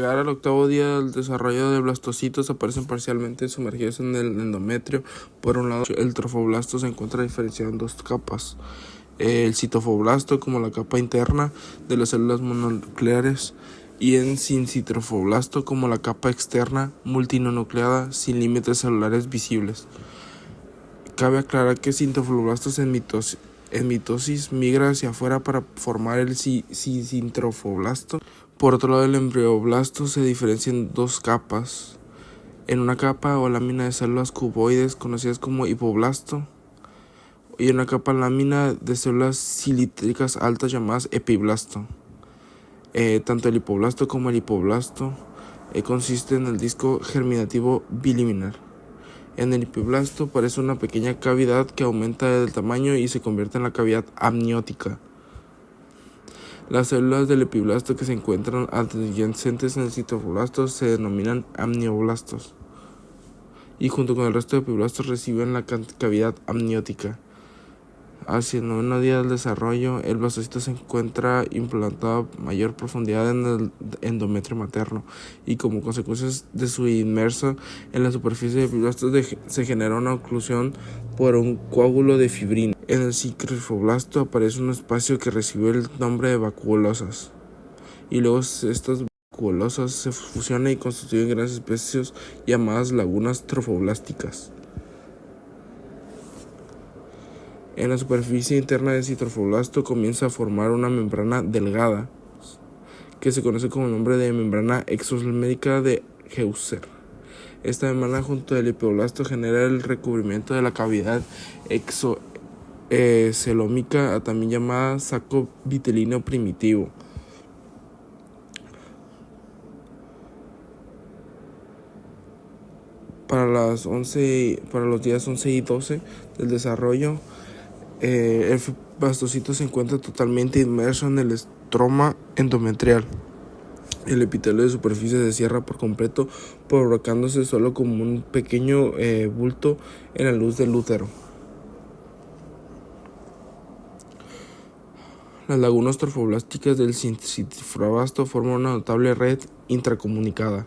llegar al octavo día del desarrollo de blastocitos, aparecen parcialmente sumergidos en el endometrio. Por un lado, el trofoblasto se encuentra diferenciado en dos capas: el citofoblasto como la capa interna de las células mononucleares y el sincitrofoblasto como la capa externa multinonucleada sin límites celulares visibles. Cabe aclarar que citofoblastos en mitosis migra hacia afuera para formar el sincitrofoblasto. Por otro lado, el embrioblasto se diferencia en dos capas: en una capa o lámina de células cuboides conocidas como hipoblasto y una capa lámina de células cilíndricas altas llamadas epiblasto. Tanto el hipoblasto como el hipoblasto consisten en el disco germinativo biliminar. En el epiblasto aparece una pequeña cavidad que aumenta de tamaño y se convierte en la cavidad amniótica. Las células del epiblasto que se encuentran adyacentes en el citofoblasto se denominan amnioblastos y junto con el resto de epiblastos reciben la cavidad amniótica. Hacia el noveno día del desarrollo, el blastocito se encuentra implantado a mayor profundidad en el endometrio materno y como consecuencia de su inmerso en la superficie de epiblastos se genera una oclusión por un coágulo de fibrina. En el sincifoblasto aparece un espacio que recibe el nombre de vacuolosas y luego estas vacuolosas se fusionan y constituyen grandes especies llamadas lagunas trofoblásticas. En la superficie interna del citofoblasto comienza a formar una membrana delgada que se conoce como el nombre de membrana exosomérica de Heuser. Esta membrana junto al hipoblasto genera el recubrimiento de la cavidad exocelómica, también llamada saco vitelino primitivo. Para los días 11 y 12 del desarrollo, el blastocito se encuentra totalmente inmerso en el estroma endometrial. El epitelio de superficie se cierra por completo, provocándose solo como un pequeño bulto en la luz del útero. Las lagunas trofoblásticas del sincifoblasto forman una notable red intracomunicada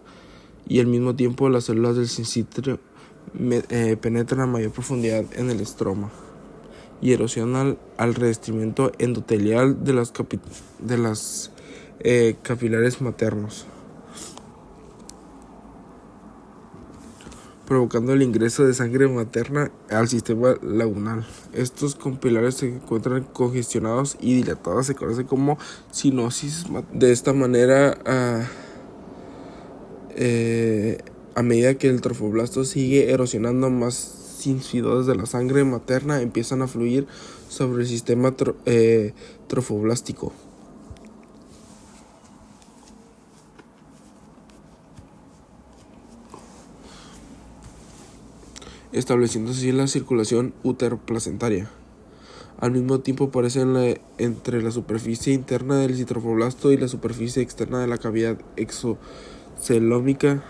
y al mismo tiempo las células del sincitrio penetran a mayor profundidad en el estroma y erosionan al revestimiento endotelial de las capilares maternos, provocando el ingreso de sangre materna al sistema lagunal. Estos capilares se encuentran congestionados y dilatados, se conoce como cinosis. De esta manera, a medida que el trofoblasto sigue erosionando, más sinusoides de la sangre materna empiezan a fluir sobre el sistema trofoblástico. Estableciéndose así la circulación uteroplacentaria. Al mismo tiempo aparece entre la superficie interna del citofoblasto y la superficie externa de la cavidad exocelómica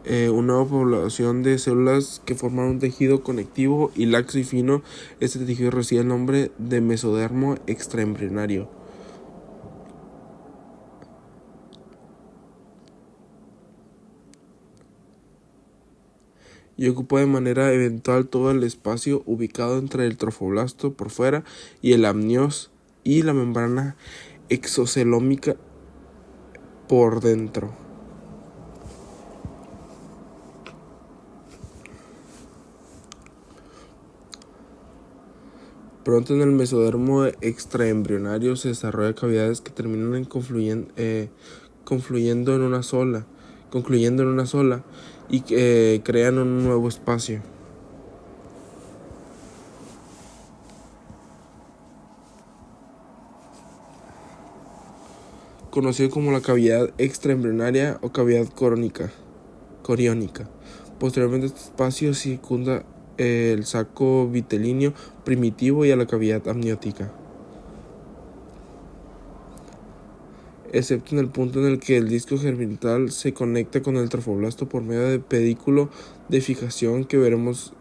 una nueva población de células que forman un tejido conectivo y laxo y fino. Este tejido recibe el nombre de mesodermo extraembrionario. Y ocupa de manera eventual todo el espacio ubicado entre el trofoblasto por fuera y el amnios y la membrana exocelómica por dentro. Pronto en el mesodermo extraembrionario se desarrollan cavidades que terminan concluyendo en una sola y crean un nuevo espacio. Conocido como la cavidad extraembrionaria o cavidad coriónica. Posteriormente este espacio circunda el saco vitelino primitivo y a la cavidad amniótica, excepto en el punto en el que el disco germinal se conecta con el trofoblasto por medio del pedúnculo de fijación que veremos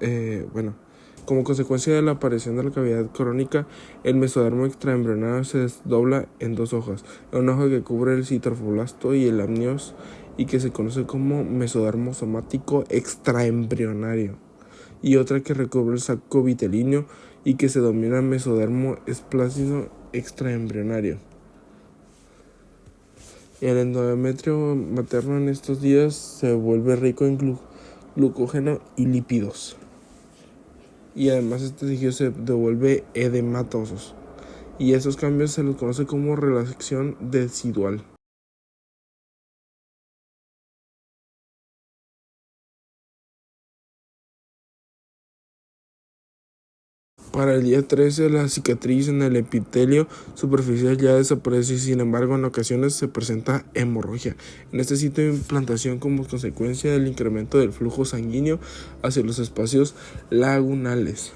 Como consecuencia de la aparición de la cavidad crónica, el mesodermo extraembrionario se desdobla en dos hojas, una hoja que cubre el citrofoblasto y el amnios y que se conoce como mesodermo somático extraembrionario, y otra que recubre el saco vitelíneo y que se denomina mesodermo esplácido extraembrionario. El endometrio materno en estos días se vuelve rico en glucógeno y lípidos. Y además este tejido se devuelve edematosos. Y esos cambios se los conoce como relación decidual. Para el día 13, la cicatriz en el epitelio superficial ya desaparece y sin embargo en ocasiones se presenta hemorragia. En este sitio de implantación como consecuencia del incremento del flujo sanguíneo hacia los espacios lagunales.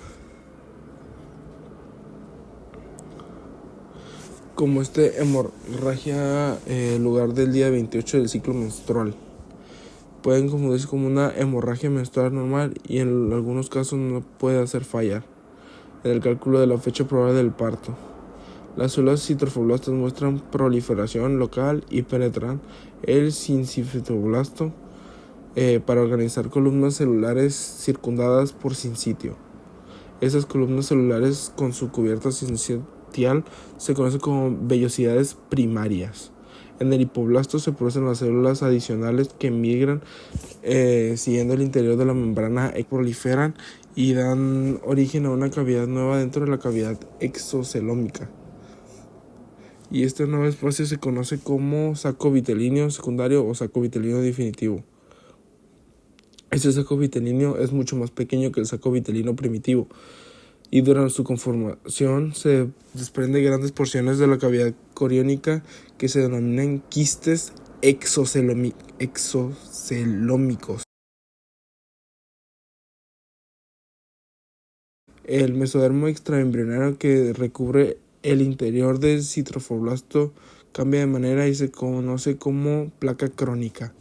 Como hemorragia en lugar del día 28 del ciclo menstrual. Pueden confundirse como una hemorragia menstrual normal y en algunos casos no puede hacer fallar en el cálculo de la fecha probable del parto. Las células citrofoblastas muestran proliferación local y penetran el sincitoblasto para organizar columnas celulares circundadas por sincitio. Esas columnas celulares con su cubierta sincitial se conocen como vellosidades primarias. En el hipoblasto se producen las células adicionales que migran siguiendo el interior de la membrana, proliferan y dan origen a una cavidad nueva dentro de la cavidad exocelómica. Y este nuevo espacio se conoce como saco vitelíneo secundario o saco vitelíneo definitivo. Este saco vitelíneo es mucho más pequeño que el saco vitelino primitivo y durante su conformación se desprenden grandes porciones de la cavidad coriónica que se denominan quistes exocelómicos. El mesodermo extraembrionario que recubre el interior del citrofoblasto cambia de manera y se conoce como placa crónica.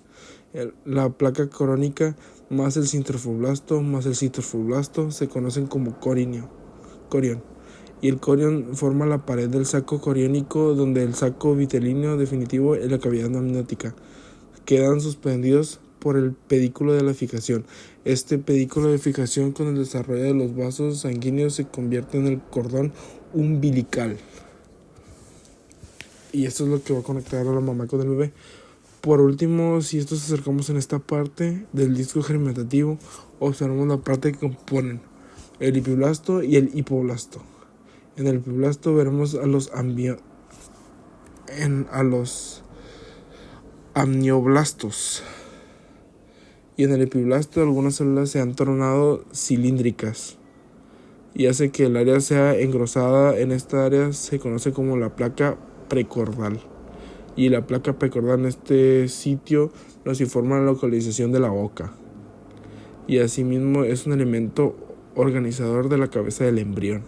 La placa crónica más el citrofoblasto se conocen como corión. Y el corión forma la pared del saco coriónico donde el saco vitelíneo definitivo y la cavidad amniótica quedan suspendidos por el pedículo de la fijación. Este pedículo de fijación con el desarrollo de los vasos sanguíneos se convierte en el cordón umbilical. Y esto es lo que va a conectar a la mamá con el bebé. Por último, si estos acercamos en esta parte del disco germinativo, observamos la parte que componen el epiblasto y el hipoblasto. En el epiblasto veremos a los amnioblastos. Y en el epiblasto algunas células se han tornado cilíndricas y hace que el área sea engrosada. En esta área se conoce como la placa precordal. Y la placa precordal en este sitio nos informa la localización de la boca. Y asimismo es un elemento organizador de la cabeza del embrión.